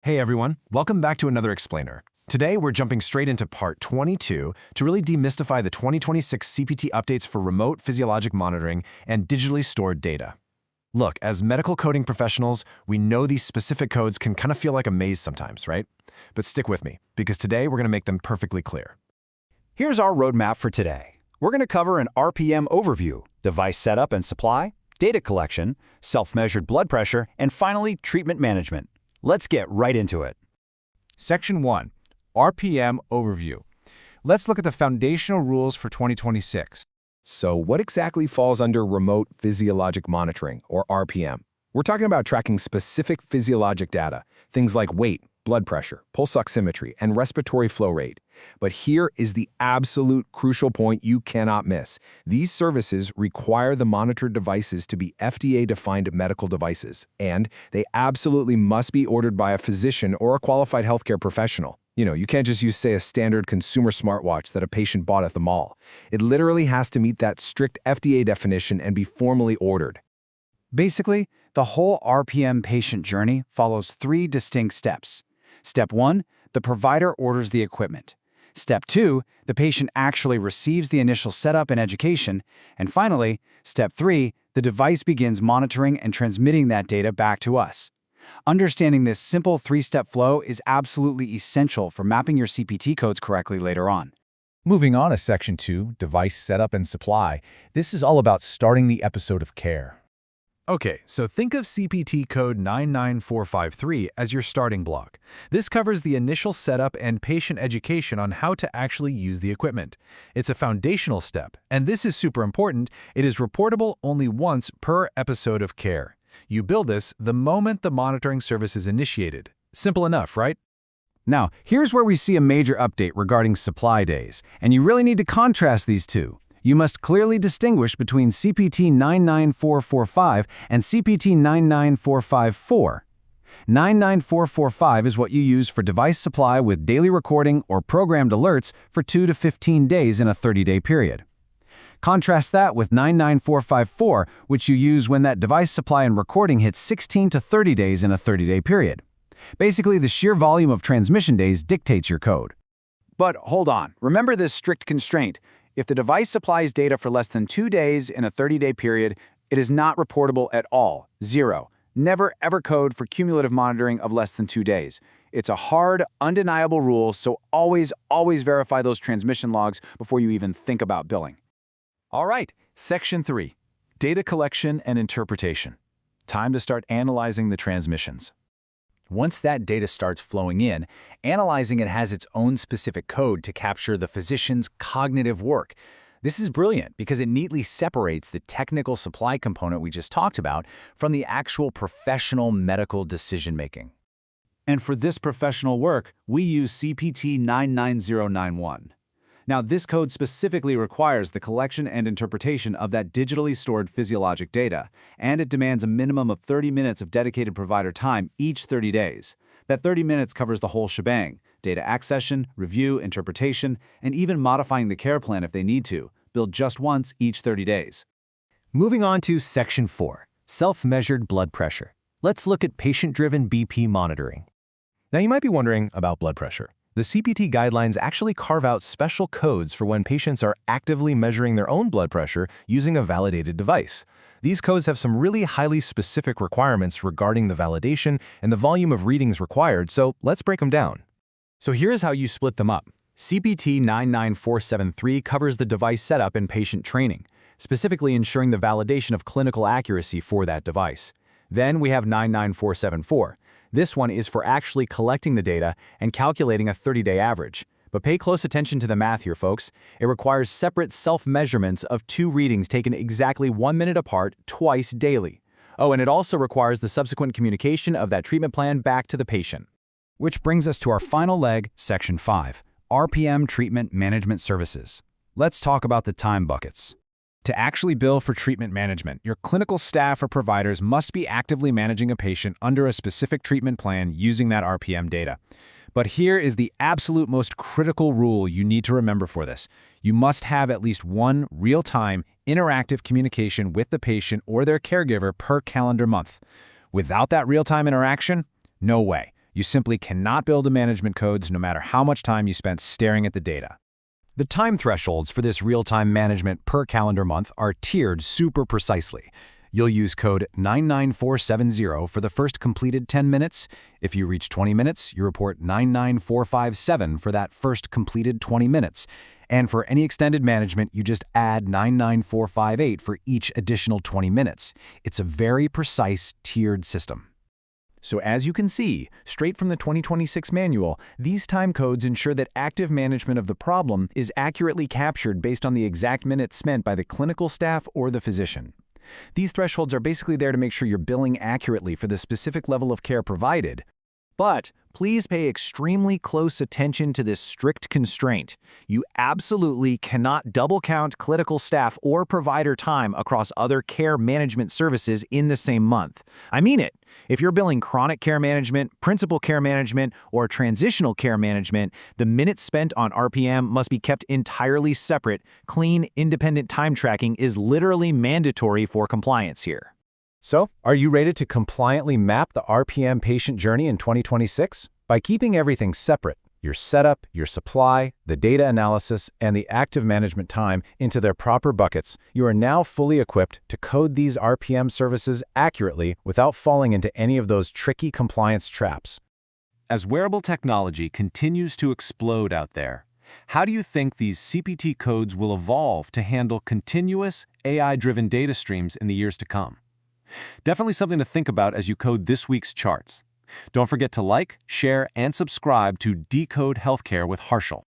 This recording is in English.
Hey everyone, welcome back to another Explainer. Today we're jumping straight into part 22 to really demystify the 2026 CPT updates for remote physiologic monitoring and digitally stored data. Look, as medical coding professionals, we know these specific codes can kind of feel like a maze sometimes, right? But stick with me, because today we're going to make them perfectly clear. Here's our roadmap for today. We're going to cover an RPM overview, device setup and supply, data collection, self-measured blood pressure, and finally, treatment management. Let's get right into it. Section 1. RPM Overview. Let's look at the foundational rules for 2026. So what exactly falls under remote physiologic monitoring, or RPM? We're talking about tracking specific physiologic data, things like weight, blood pressure, pulse oximetry, and respiratory flow rate. But here is the absolute crucial point you cannot miss. These services require the monitored devices to be FDA-defined medical devices, and they absolutely must be ordered by a physician or a qualified healthcare professional. You can't just use, say, a standard consumer smartwatch that a patient bought at the mall. It literally has to meet that strict FDA definition and be formally ordered. Basically, the whole RPM patient journey follows 3 distinct steps. Step 1, the provider orders the equipment. Step 2, the patient actually receives the initial setup and education. And finally, Step 3, the device begins monitoring and transmitting that data back to us. Understanding this simple 3-step flow is absolutely essential for mapping your CPT codes correctly later on. Moving on to Section 2, Device Setup and Supply. This is all about starting the episode of care. Okay, so think of CPT code 99453 as your starting block. This covers the initial setup and patient education on how to actually use the equipment. It's a foundational step, and this is super important. It is reportable only once per episode of care. You build this the moment the monitoring service is initiated. Simple enough, right? Now, here's where we see a major update regarding supply days, and you really need to contrast these two. You must clearly distinguish between CPT 99445 and CPT 99454. 99445 is what you use for device supply with daily recording or programmed alerts for 2 to 15 days in a 30-day period. Contrast that with 99454, which you use when that device supply and recording hits 16 to 30 days in a 30-day period. Basically, the sheer volume of transmission days dictates your code. But hold on, remember this strict constraint. If the device supplies data for less than 2 days in a 30-day period, it is not reportable at all. 0. Never ever code for cumulative monitoring of less than 2 days. It's a hard, undeniable rule, so always verify those transmission logs before you even think about billing. All right, Section 3. Data collection and interpretation. Time to start analyzing the transmissions. Once that data starts flowing in, analyzing it has its own specific code to capture the physician's cognitive work. This is brilliant because it neatly separates the technical supply component we just talked about from the actual professional medical decision-making. And for this professional work, we use CPT 99091. Now, this code specifically requires the collection and interpretation of that digitally stored physiologic data, and it demands a minimum of 30 minutes of dedicated provider time each 30 days. That 30 minutes covers the whole shebang: data accession, review, interpretation, and even modifying the care plan if they need to, billed just once each 30 days. Moving on to Section 4, Self-Measured Blood Pressure. Let's look at patient-driven BP monitoring. Now you might be wondering about blood pressure. The CPT guidelines actually carve out special codes for when patients are actively measuring their own blood pressure using a validated device. These codes have some really highly specific requirements regarding the validation and the volume of readings required, so let's break them down. So here's how you split them up. CPT 99473 covers the device setup and patient training, specifically ensuring the validation of clinical accuracy for that device. Then we have 99474. This one is for actually collecting the data and calculating a 30-day average. But pay close attention to the math here, folks. It requires separate self-measurements of 2 readings taken exactly 1 minute apart twice daily. Oh, and it also requires the subsequent communication of that treatment plan back to the patient. Which brings us to our final leg, Section 5, RPM Treatment Management Services. Let's talk about the time buckets. To actually bill for treatment management, your clinical staff or providers must be actively managing a patient under a specific treatment plan using that RPM data. But here is the absolute most critical rule you need to remember for this. You must have at least one real-time, interactive communication with the patient or their caregiver per calendar month. Without that real-time interaction, no way. You simply cannot build the management codes no matter how much time you spent staring at the data. The time thresholds for this real-time management per calendar month are tiered super precisely. You'll use code 99470 for the first completed 10 minutes. If you reach 20 minutes, you report 99457 for that first completed 20 minutes. And for any extended management, you just add 99458 for each additional 20 minutes. It's a very precise tiered system. So as you can see, straight from the 2026 manual, these time codes ensure that active management of the problem is accurately captured based on the exact minutes spent by the clinical staff or the physician. These thresholds are basically there to make sure you're billing accurately for the specific level of care provided. But please pay extremely close attention to this strict constraint. You absolutely cannot double count clinical staff or provider time across other care management services in the same month. I mean it. If you're billing chronic care management, principal care management, or transitional care management, the minutes spent on RPM must be kept entirely separate. Clean, independent time tracking is literally mandatory for compliance here. So, are you ready to compliantly map the RPM patient journey in 2026? By keeping everything separate, your setup, your supply, the data analysis, and the active management time into their proper buckets, you are now fully equipped to code these RPM services accurately without falling into any of those tricky compliance traps. As wearable technology continues to explode out there, how do you think these CPT codes will evolve to handle continuous, AI-driven data streams in the years to come? Definitely something to think about as you code this week's charts. Don't forget to like, share, and subscribe to Decode Healthcare with Harshal.